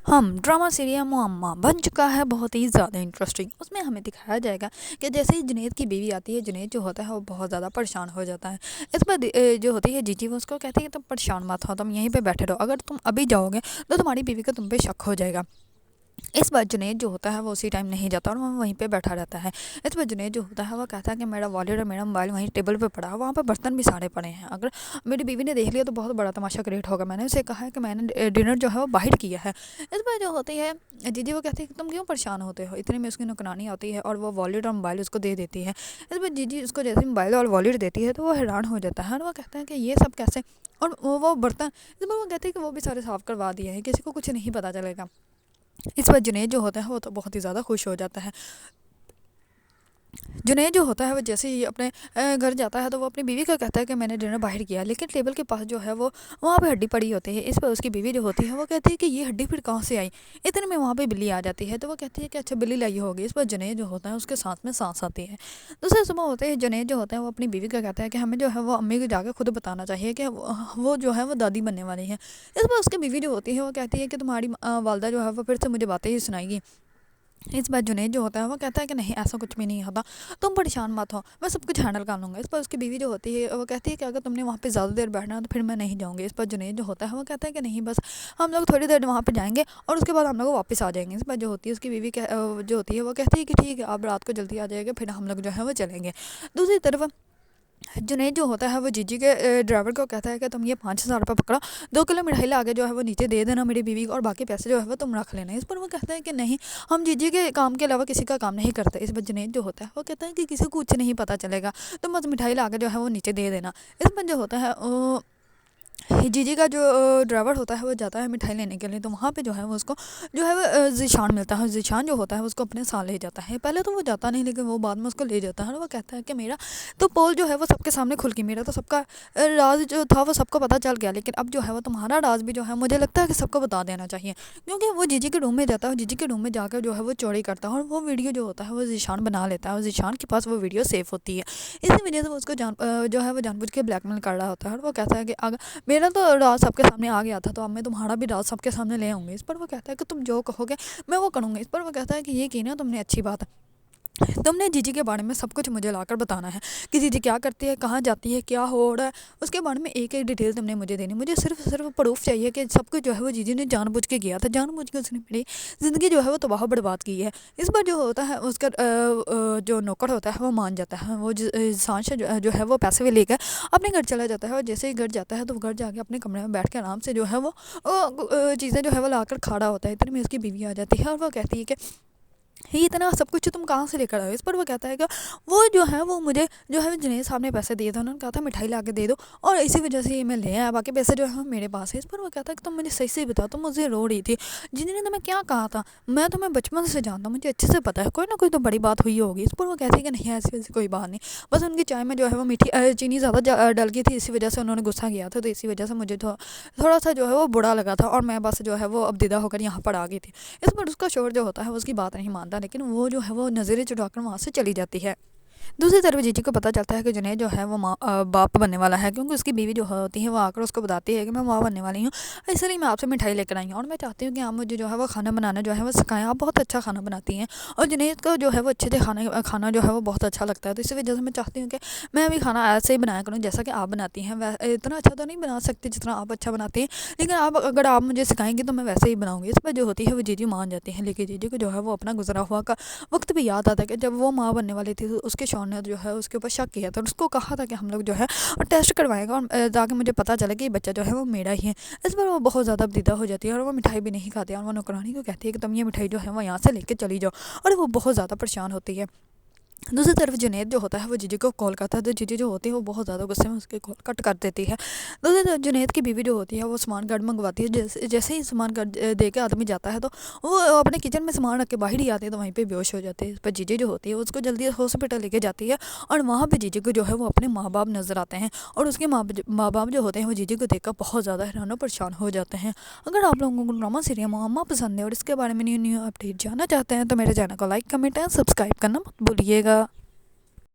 ہم drama serial معمہ بن چکا ہے بہت ہی زیادہ انٹرسٹنگ۔ اس میں ہمیں دکھایا جائے گا کہ جیسے ہی جنید کی بیوی آتی ہے، جنید جو ہوتا ہے وہ بہت زیادہ پریشان ہو جاتا ہے۔ اس پر جو ہوتی ہے جیجی، وہ اس کو کہتی ہے کہ تم پریشان مت ہو، تم یہیں پہ بیٹھے رہو، اگر تم ابھی جاؤ گے تو تمہاری بیوی کو تم پہ شک ہو جائے گا۔ اس بار جنید جو ہوتا ہے وہ اسی ٹائم نہیں جاتا اور وہ وہیں پہ بیٹھا رہتا ہے۔ اس بار جنید جو ہوتا ہے وہ کہتا ہے کہ میرا والیٹ اور میرا موبائل وہیں ٹیبل پہ پڑا ہے، وہاں پہ برتن بھی سارے پڑے ہیں، اگر میری بیوی نے دیکھ لیا تو بہت بڑا تماشا کریٹ ہوگا۔ میں نے اسے کہا ہے کہ میں نے ڈنر جو ہے وہ باہر کیا ہے۔ اس بار جو ہوتی ہے جیجی، وہ کہتی ہے کہ تم کیوں پریشان ہوتے ہو، اتنے میں اس کی نوکرانی آتی ہے اور وہ والیٹ اور موبائل اس کو دے دیتی ہے۔ اس بار جیجی اس کو جیسے موبائل اور والیٹ دیتی ہے تو وہ حیران ہو جاتا ہے اور وہ کہتا ہے کہ یہ سب کیسے، اور وہ برتن، اس بار وہ کہتے ہیں کہ وہ بھی سارے صاف کروا دیے ہیں، کسی کو کچھ نہیں پتہ چلے گا۔ اس پر جنید جو ہوتا ہے وہ تو بہت ہی زیادہ خوش ہو جاتا ہے۔ جنید جو ہوتا ہے وہ جیسے ہی اپنے گھر جاتا ہے تو وہ اپنی بیوی کو کہتا ہے کہ میں نے ڈنر باہر کیا، لیکن ٹیبل کے پاس جو ہے وہ وہاں پہ ہڈی پڑی ہوتی ہے۔ اس پر اس کی بیوی جو ہوتی ہے وہ کہتی ہے کہ یہ ہڈی پھر کہاں سے آئی، اتنے میں وہاں پہ بلی آ جاتی ہے تو وہ کہتی ہے کہ اچھا بلی لائی ہوگی۔ اس پر جنید جو ہوتا ہے اس کے ساتھ میں سانس آتی ہے۔ دوسرے صبح ہوتے ہیں جنید جو ہوتا ہے وہ اپنی بیوی کو کہتا ہے کہ ہمیں جو ہے وہ امی کو جا کے خود بتانا چاہیے کہ وہ جو ہے وہ دادی بننے والی ہے۔ اس پر اس کی بیوی جو ہوتی ہے وہ کہتی ہے کہ تمہاری والدہ جو ہے وہ پھر سے مجھے باتیں ہی سنائے گی۔ اس بار جنید جو ہوتا ہے وہ کہتا ہے کہ نہیں، ایسا کچھ بھی نہیں ہوتا، تم پریشان مت ہو، میں سب کچھ ہینڈل کر لوں گا۔ اس پر اس کی بیوی جو ہوتی ہے وہ کہتی ہے کہ اگر تم نے وہاں پہ زیادہ دیر بیٹھنا ہے تو پھر میں نہیں جاؤں گی۔ اس پر جنید جو ہوتا ہے وہ کہتا ہے کہ نہیں، بس ہم لوگ تھوڑی دیر وہاں پہ جائیں گے اور اس کے بعد ہم لوگ واپس آ جائیں گے۔ اس پر جو ہوتی ہے اس کی بیوی جو ہوتی ہے وہ کہتی ہے کہ ٹھیک ہے، آپ رات کو جلدی آ جائے گا، پھر ہم لوگ جو ہے وہ چلیں گے۔ دوسری طرف جنید جو ہوتا ہے وہ جیجی کے ڈرائیور کو کہتا ہے کہ تم یہ 5,000 روپے پکڑا، 2 کلو مٹھائی لا کے جو ہے وہ نیچے دے دینا میری بیوی کو، اور باقی پیسے جو ہے وہ تم رکھ لینا۔ اس پر وہ کہتا ہے کہ نہیں، ہم جیجی کے کام کے علاوہ کسی کا کام نہیں کرتے۔ اس پر جنید جو ہوتا ہے وہ کہتا ہے کہ کسی کو کچھ نہیں پتہ چلے گا، تم بس مٹھائی لا کے جو ہے وہ نیچے دے دینا۔ اس پر جو ہوتا ہے جیجی کا جو ڈرائیور ہوتا ہے وہ جاتا ہے مٹھائی لینے کے لیے، تو وہاں پہ جو ہے وہ اس کو جو ہے وہ ذیشان ملتا ہے۔ ذیشان جو ہوتا ہے اس کو اپنے ساتھ لے جاتا ہے، پہلے تو وہ جاتا نہیں لیکن وہ بعد میں اس کو لے جاتا ہے اور وہ کہتا ہے کہ میرا تو پول جو ہے وہ سب کے سامنے کھل گئی، میرا تو سب کا راز جو تھا وہ سب کو پتہ چل گیا، لیکن اب جو ہے وہ تمہارا راز بھی جو ہے مجھے لگتا ہے کہ سب کو بتا دینا چاہیے۔ کیونکہ وہ جیجی کے روم میں جاتا ہے اور جیجی کے روم میں جا کر جو ہے وہ چوری کرتا ہے اور وہ ویڈیو جو ہوتا ہے وہ ذیشان بنا لیتا ہے اور ذیشان کے پاس وہ ویڈیو سیف ہوتی ہے۔ اسی وجہ سے وہ اس کو جو ہے وہ جان بوجھ کے بلیک میل کر رہا ہوتا ہے اور وہ کہتا ہے کہ اگر میرا تو راز سب کے سامنے آ گیا تھا تو اب میں تمہارا بھی راز سب کے سامنے لے آؤں گی۔ اس پر وہ کہتا ہے کہ تم جو کہو گے میں وہ کروں گا۔ اس پر وہ کہتا ہے کہ یہ کی نا تم نے اچھی بات ہے، تم نے جیجی کے بارے میں سب کچھ مجھے لا کر بتانا ہے کہ جیجی کیا کرتی ہے، کہاں جاتی ہے، کیا ہو رہا ہے، اس کے بارے میں ایک ایک ڈیٹیل تم نے مجھے دینی، مجھے صرف پروف چاہیے کہ سب کچھ جو ہے وہ جیجی نے جان بوجھ کے کیا تھا، جان بوجھ کے اس نے میری زندگی جو ہے وہ تباہ برباد کی ہے۔ اس پر جو ہوتا ہے اس کا جو نوکر ہوتا ہے وہ مان جاتا ہے، وہ سانش جو ہے وہ پیسے بھی لے کر اپنے گھر چلا جاتا ہے اور جیسے ہی گھر جاتا ہے تو وہ گھر جا کے اپنے کمرے میں بیٹھ کے آرام سے جو ہے وہ چیزیں جو ہے وہ لا کر کھا رہا ہوتا ہے۔ اتنے میں اس کی بیوی آ جاتی ہے اور وہ کہتی ہے کہ یہ اتنا سب کچھ تم کہاں سے لے کر آئے ہو۔ اس پر وہ کہتا ہے کہ وہ جو ہے وہ مجھے جو ہے جنید صاحب نے پیسے دیے تھے، انہوں نے کہا تھا مٹھائی لا کے دے دو اور اسی وجہ سے یہ میں لے آیا، باقی پیسے جو ہے میرے پاس ہے۔ اس پر وہ کہتا ہے کہ تم مجھے صحیح سے بتاؤ، تم مجھے رو رہی تھی، جنید نے تمہیں کیا کہا تھا، میں تمہیں بچپن سے جانتا ہوں، مجھے اچھے سے پتا ہے، کوئی نہ کوئی تو بڑی بات ہوئی ہوگی۔ اس پر وہ کہتی ہے کہ نہیں، ایسی کوئی بات نہیں، بس ان کی چائے میں جو ہے وہ میٹھی چینی زیادہ ڈل گئی تھی، اسی وجہ سے انہوں نے غصہ کیا تھا، تو اسی وجہ سے مجھے تھوڑا سا جو ہے وہ برا لگا تھا اور میں بس جو ہے وہ اب دیدہ ہو کر یہاں پر آ گئی تھی۔ اس پر اس کا شوہر جو ہوتا ہے اس کی بات نہیں مانتا، لیکن وہ جو ہے وہ نظریں چڑھا کر وہاں سے چلی جاتی ہے۔ دوسری طرف جیجی کو پتہ چلتا ہے کہ جنید جو ہے وہ باپ بننے والا ہے، کیونکہ اس کی بیوی جو ہوتی ہے وہ آ کر اس کو بتاتی ہے کہ میں ماں بننے والی ہوں، اس لیے میں آپ سے مٹھائی لے کر آئی ہوں اور میں چاہتی ہوں کہ آپ مجھے جو ہے وہ کھانا بنانا جو ہے وہ سکھائیں، آپ بہت اچھا کھانا بناتی ہیں اور جنید کو جو ہے وہ اچھے سے کھانا جو ہے وہ بہت اچھا لگتا ہے، تو اسی وجہ سے میں چاہتی ہوں کہ میں بھی کھانا ایسے ہی بنایا کروں جیسا کہ آپ بناتی ہیں۔ اتنا اچھا تو نہیں بنا سکتی جتنا آپ اچھا بناتی ہیں، لیکن اگر آپ مجھے سکھائیں گی تو میں ویسے ہی بناؤں گی۔ اس پر جو ہوتی ہے وہ جیجی مان جاتی ہے، لیکن جیجی کو جو ہے وہ اپنا گزرا ہوا کا وقت بھی یاد آتا ہے کہ جب وہ ماں بننے والی تھی تو اس کے شوہر نے جو ہے اس کے اوپر شک کیا تھا اور اس کو کہا تھا کہ ہم لوگ جو ہے ٹیسٹ کروائیں گا اور تاکہ مجھے پتہ چلے کہ یہ بچہ جو ہے وہ میرا ہی ہے۔ اس پر وہ بہت زیادہ بدیدہ ہو جاتی ہے اور وہ مٹھائی بھی نہیں کھاتی اور وہ نوکرانی کو کہتی ہے کہ تم یہ مٹھائی جو ہے وہ یہاں سے لے کے چلی جاؤ، اور وہ بہت زیادہ پریشان ہوتی ہے۔ دوسری طرف جنید جو ہوتا ہے وہ جیجی کو کال کرتا ہے، تو جیجی جو ہوتی ہے وہ بہت زیادہ غصے میں اس کے کال کٹ کر دیتی ہے۔ دوسری طرف جنید کی بیوی جو ہوتی ہے وہ سامان گھر منگواتی ہے، جیسے ہی سامان گھر دے کے آدمی جاتا ہے تو وہ اپنے کچن میں سامان رکھ کے باہر ہی آتی ہے تو وہیں پہ بے ہوش ہو جاتے ہیں۔ اس پر جیجی جو ہوتی ہے اس کو جلدی ہاسپٹل لے کے جاتی ہے اور وہاں پہ جیجی کو جو ہے وہ اپنے ماں باپ نظر آتے ہیں اور اس کے ماں باپ جو ہوتے ہیں وہ جیجی کو دیکھ کر بہت زیادہ حیران و پریشان ہو جاتے ہیں۔ اگر آپ لوگوں کو ڈرامہ سیریل معمہ پسند ہے اور اس کے بارے میں نیو اپڈیٹ جاننا چاہتے ہیں تو میرے چینل کو لائک، کمنٹ اور سبسکرائب کرنا مت بھولیے گا۔